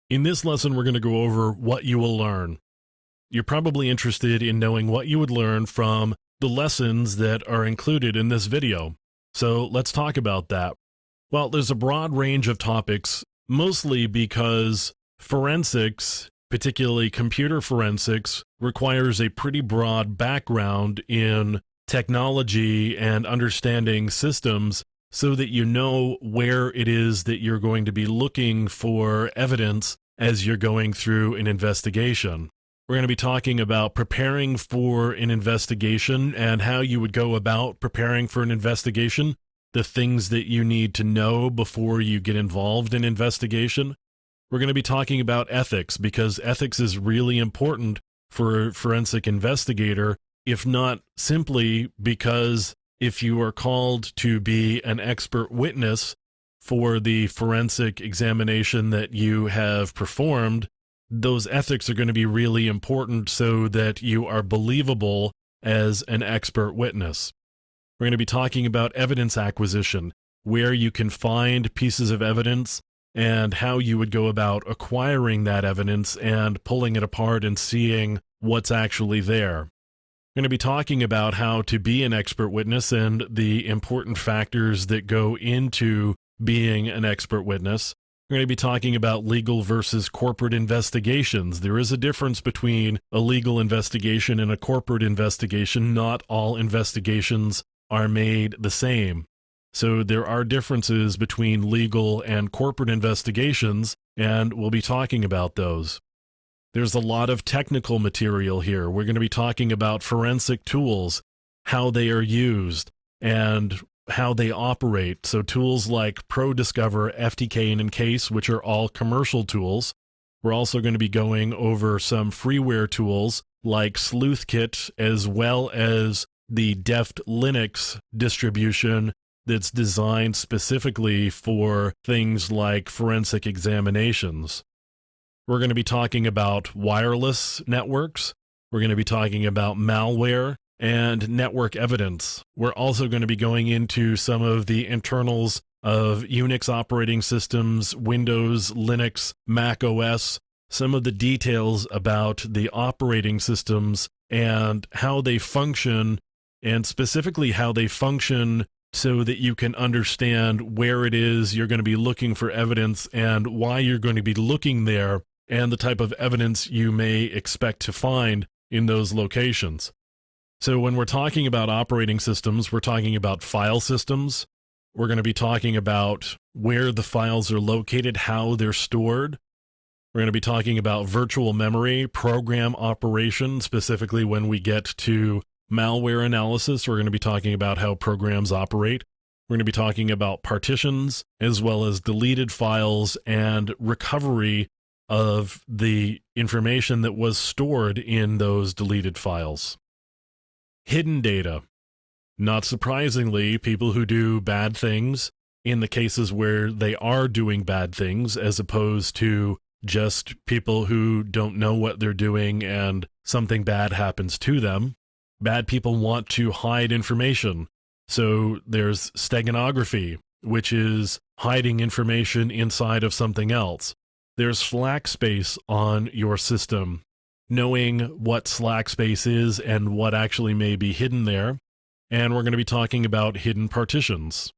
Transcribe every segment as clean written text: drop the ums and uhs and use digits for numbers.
In this lesson, we're going to go over what you will learn. You're probably interested in knowing what you would learn from the lessons that are included in this video. So let's talk about that. Well, there's a broad range of topics, mostly because forensics, particularly computer forensics, requires a pretty broad background in technology and understanding systems so that you know where it is that you're going to be looking for evidence as you're going through an investigation. We're going to be talking about preparing for an investigation and how you would go about preparing for an investigation, the things that you need to know before you get involved in investigation. We're going to be talking about ethics because ethics is really important for a forensic investigator, if not simply because if you are called to be an expert witness for the forensic examination that you have performed, those ethics are going to be really important so that you are believable as an expert witness. We're going to be talking about evidence acquisition, where you can find pieces of evidence and how you would go about acquiring that evidence and pulling it apart and seeing what's actually there. We're going to be talking about how to be an expert witness and the important factors that go into being an expert witness. We're going to be talking about legal versus corporate investigations. There is a difference between a legal investigation and a corporate investigation. Not all investigations are made the same. So there are differences between legal and corporate investigations, and we'll be talking about those. There's a lot of technical material here. We're going to be talking about forensic tools, how they are used, and how they operate. So tools like ProDiscover, FTK, and Encase, which are all commercial tools. We're also going to be going over some freeware tools like SleuthKit, as well as the Deft Linux distribution that's designed specifically for things like forensic examinations. We're going to be talking about wireless networks. We're going to be talking about malware and network evidence. We're also going to be going into some of the internals of Unix operating systems, Windows, Linux, Mac OS, some of the details about the operating systems and how they function, and specifically how they function so that you can understand where it is you're going to be looking for evidence and why you're going to be looking there, and the type of evidence you may expect to find in those locations. So when we're talking about operating systems, we're talking about file systems. We're going to be talking about where the files are located, how they're stored. We're going to be talking about virtual memory, program operation, specifically when we get to malware analysis. We're going to be talking about how programs operate. We're going to be talking about partitions, as well as deleted files and recovery of the information that was stored in those deleted files. Hidden data. Not surprisingly, people who do bad things in the cases where they are doing bad things, as opposed to just people who don't know what they're doing and something bad happens to them. Bad people want to hide information. So there's steganography, which is hiding information inside of something else. There's slack space on your system, knowing what slack space is and what actually may be hidden there. And we're going to be talking about hidden partitions.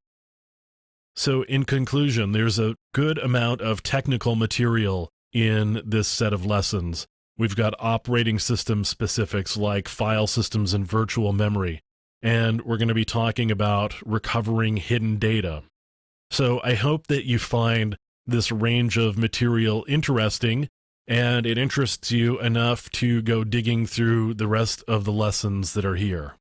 So in conclusion, there's a good amount of technical material in this set of lessons. We've got operating system specifics like file systems and virtual memory. And we're going to be talking about recovering hidden data. So I hope that you find this range of material interesting, and it interests you enough to go digging through the rest of the lessons that are here.